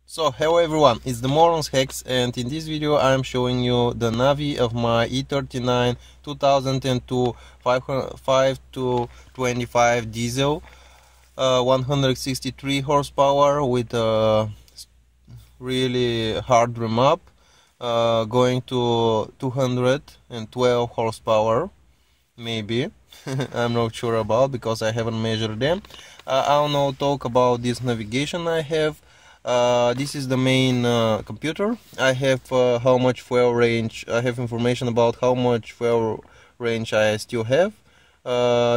So hello everyone, it's the Morons Hex, and in this video I'm showing you the Navi of my E39 2002 5 to 25 diesel, 163 horsepower with a really hard remap, going to 212 horsepower maybe. I'm not sure about because I haven't measured them. I'll now talk about this navigation I have. This is the main computer. I have how much fuel range. I have information about how much fuel range I still have.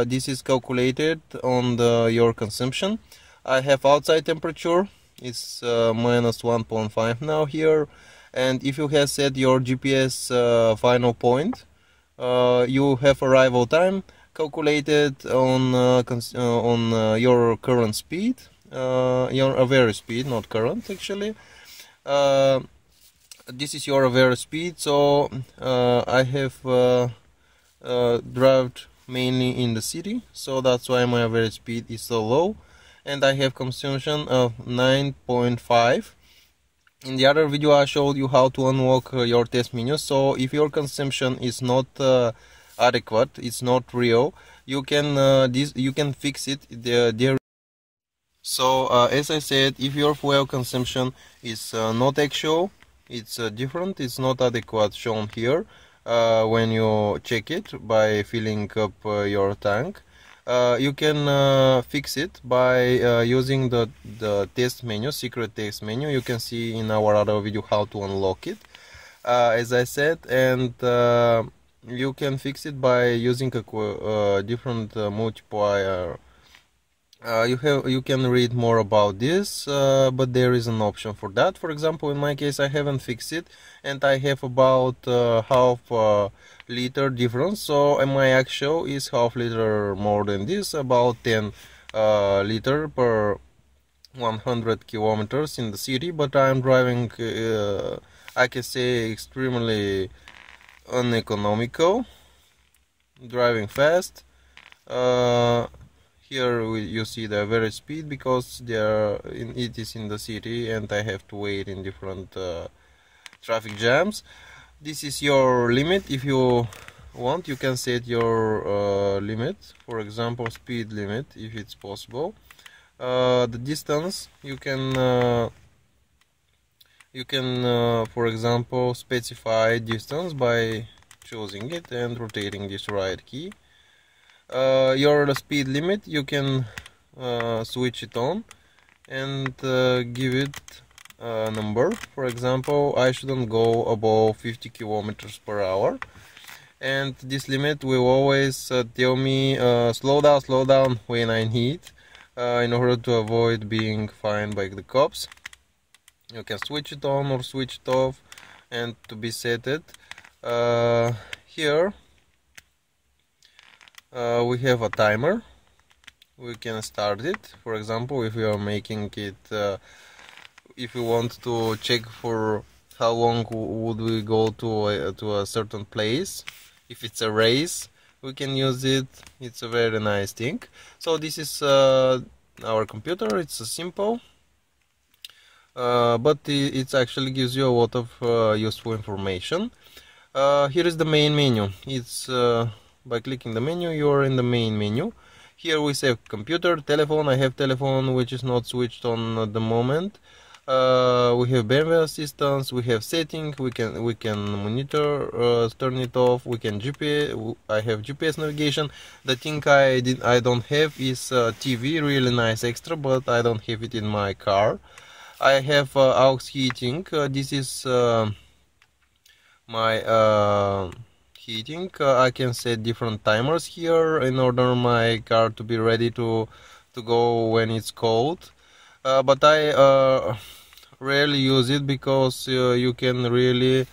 This is calculated on your consumption. I have outside temperature. It's minus 1.5 now here. And if you have set your GPS final point, you have arrival time calculated on your current speed. Your average speed, not current actually. This is your average speed, so I have driven mainly in the city, so that's why my average speed is so low, and I have consumption of 9.5. In the other video I showed you how to unlock your test menu, so if your consumption is not adequate, it's not real, you can fix it there. So as I said, if your fuel consumption is not actual, it's different, it's not adequate shown here when you check it by filling up your tank. You can fix it by using the test menu, secret test menu. You can see in our other video how to unlock it, as I said, and you can fix it by using a different multiplier. You can read more about this, but there is an option for that. For example, in my case, I haven't fixed it, and I have about half liter difference. So my actual is half liter more than this, about 10 liter per 100 kilometers in the city. But I'm driving, I can say, extremely uneconomical, driving fast. Here you see the average speed because it is in the city and I have to wait in different traffic jams. This is your limit. If you want, you can set your limit, for example speed limit, if it's possible. The distance you can for example specify distance by choosing it and rotating this right key. Your speed limit, you can switch it on and give it a number. For example, I shouldn't go above 50 kilometers per hour, and this limit will always tell me slow down when I need, in order to avoid being fined by the cops. You can switch it on or switch it off, and to be set it here we have a timer. We can start it. For example, if we are making it, if we want to check for how long would we go to a certain place, if it's a race, we can use it. It's a very nice thing. So this is our computer. It's simple, but it actually gives you a lot of useful information. Here is the main menu. It's by clicking the menu, you are in the main menu. Here we say computer, telephone. I have telephone which is not switched on at the moment. We have BMW assistance, we have setting, we can monitor, turn it off, we can GPS. I have GPS navigation. The thing I don't have is TV, really nice extra, but I don't have it in my car. I have aux heating. This is my heating. I can set different timers here in order my car to be ready to go when it's cold, but I rarely use it because you can really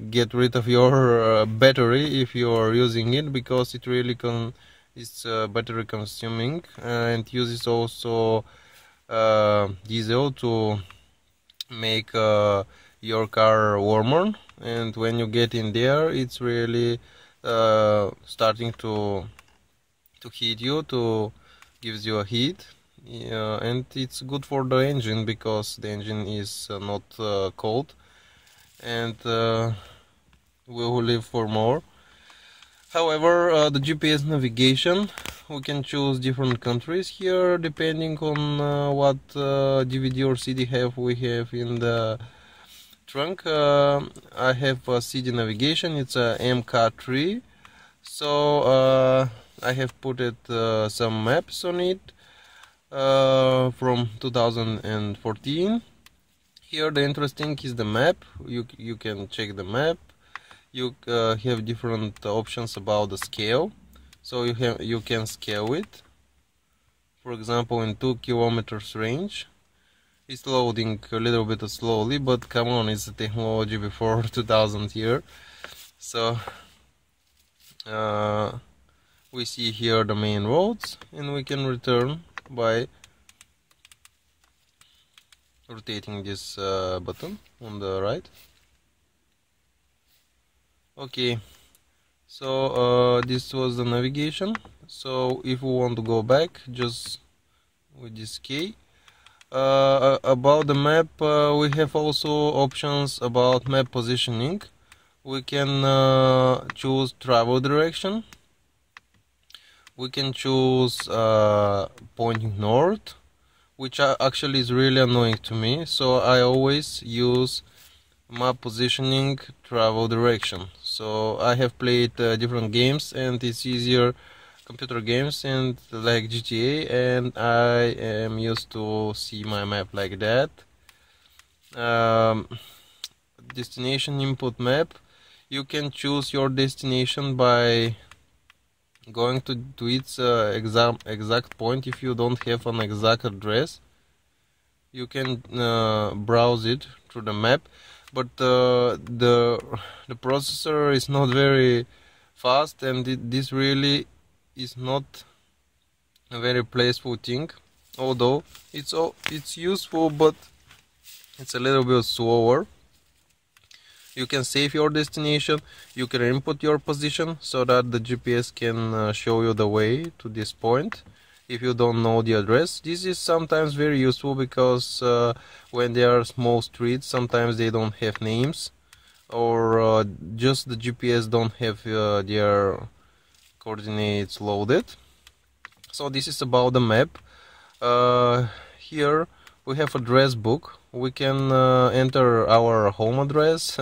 get rid of your battery if you are using it, because it really it's battery consuming, and uses also diesel to make your car warmer, and when you get in there it's really starting to heat you, gives you a heat. and it's good for the engine because the engine is not cold, and we will live for more. However, the GPS navigation, we can choose different countries here depending on what DVD or CD we have in the trunk. I have a CD navigation, it's a MK3, so I have put some maps on it from 2014. Here the interesting is the map. You can check the map. You have different options about the scale, so you can scale it. For example, in 2 kilometers range. It's loading a little bit slowly, but come on, it's a technology before 2000 here. So we see here the main roads, and we can return by rotating this button on the right. Okay, so this was the navigation. So if we want to go back, just with this key. About the map, we have also options about map positioning. We can choose travel direction. We can choose pointing north, which actually is really annoying to me. So I always use map positioning travel direction. So I have played different games, and it's easier, computer games and like GTA, and I am used to see my map like that. Destination input map, you can choose your destination by going to its exact point. If you don't have an exact address, you can browse it through the map, but the processor is not very fast, and this really is not a very playful thing, although it's useful, but it's a little bit slower. You can save your destination, you can input your position so that the GPS can show you the way to this point if you don't know the address. This is sometimes very useful because when there are small streets, sometimes they don't have names, or just the GPS don't have their coordinates loaded. So this is about the map. Here we have address book. We can enter our home address,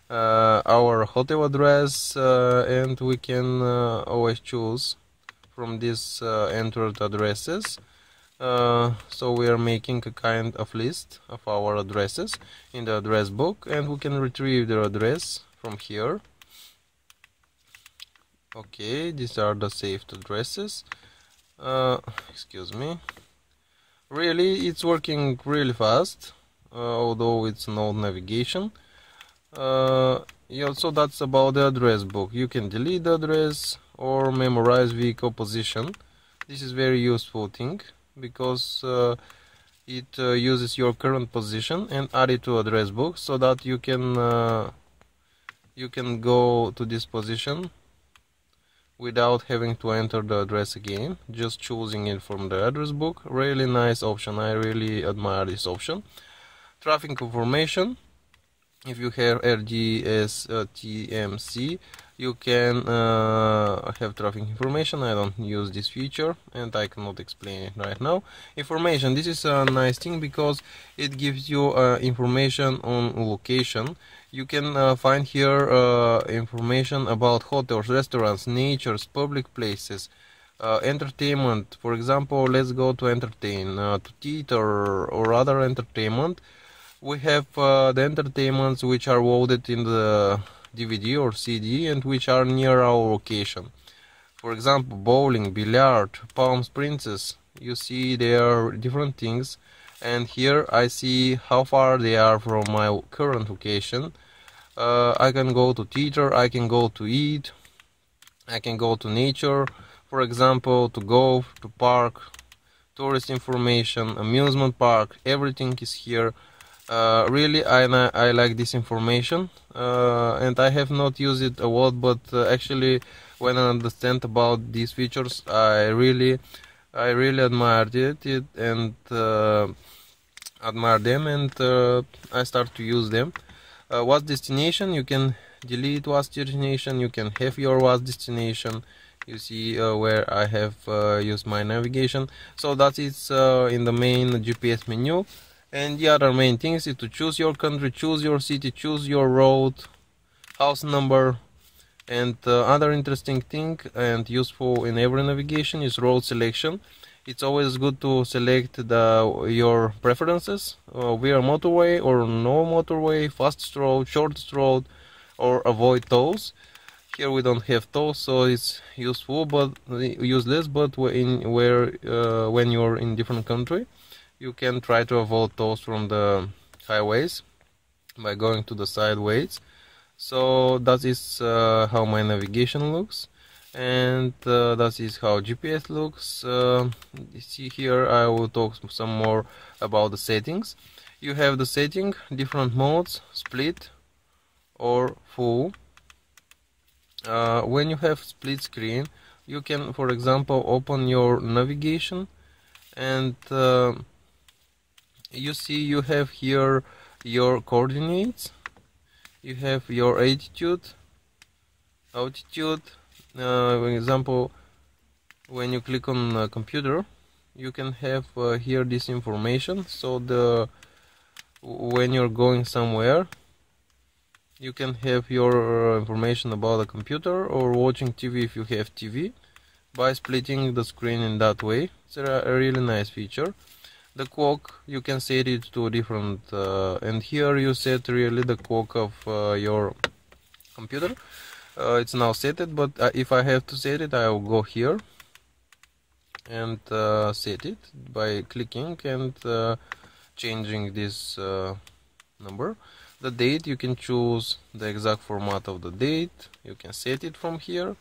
our hotel address, and we can always choose from these entered addresses. So we are making a kind of list of our addresses in the address book, and we can retrieve the address from here. Okay, these are the saved addresses. Excuse me. Really, it's working really fast, although it's no navigation. Yeah, so that's about the address book. You can delete the address or memorize vehicle position. This is very useful thing because it uses your current position and add it to address book so that you can go to this position without having to enter the address again, just choosing it from the address book. Really nice option, I really admire this option. Traffic information, if you have RGS-TMC, you can have traffic information. I don't use this feature and I cannot explain it right now. Information, this is a nice thing because it gives you information on location. You can find here information about hotels, restaurants, natures, public places, entertainment. For example, let's go to entertain, to theater or other entertainment. We have the entertainments which are loaded in the DVD or CD and which are near our location. For example, bowling, billiard, Palm Springs. You see there are different things, and here I see how far they are from my current location. I can go to theater, I can go to eat, I can go to nature, for example, to golf, to park, tourist information, amusement park, everything is here. Really, I like this information, and I have not used it a lot, but actually when I understand about these features, I really I really admired it and admire them, and I start to use them. What's destination? You can delete what's destination. You can have your what's destination. You see where I have used my navigation. So that is in the main GPS menu. And the other main things is to choose your country, choose your city, choose your road, house number. And other interesting thing and useful in every navigation is road selection. It's always good to select your preferences, via motorway or no motorway, fastest road, shortest road, or avoid tolls. Here we don't have tolls, so it's useful but useless. But when you're in different country, you can try to avoid tolls from the highways by going to the sideways. So that is how my navigation looks, and that is how GPS looks. You see here I will talk some more about the settings. You have the setting, different modes, split or full. When you have split screen, you can, for example, open your navigation, and you see you have here your coordinates. You have your altitude. For example, when you click on the computer, you can have here this information. So when you're going somewhere, you can have your information about the computer, or watching TV if you have TV, by splitting the screen in that way. It's a really nice feature. The clock, you can set it to different, and here you set really the clock of your computer. It's now set it, but if I have to set it, I will go here and set it by clicking and changing this number. The date, you can choose the exact format of the date. You can set it from here.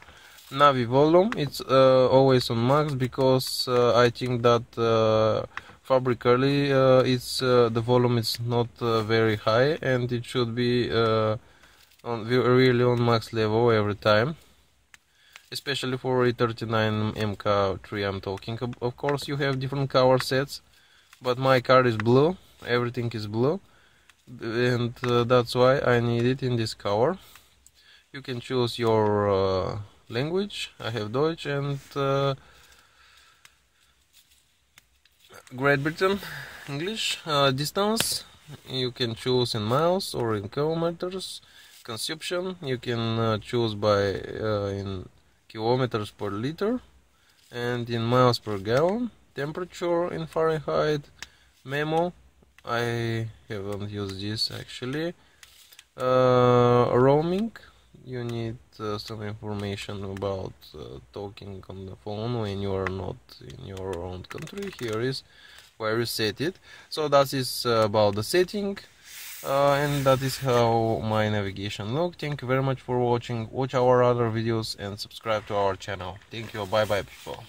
Navi volume, it's always on max, because I think that fabrically the volume is not very high, and it should be really on max level every time, especially for E39 MK3 I'm talking. Of course you have different color sets, but my car is blue, everything is blue, and that's why I need it in this color. You can choose your language. I have Deutsch and Great Britain English. Distance, you can choose in miles or in kilometers. Consumption, you can choose by in kilometers per liter and in miles per gallon. Temperature in Fahrenheit. Memo, I haven't used this actually. Roaming, you need some information about talking on the phone when you are not in your own country. Here is where you set it. So that is about the setting, and that is how my navigation looks. Thank you very much for watching. Watch our other videos and subscribe to our channel. Thank you. Bye bye, people.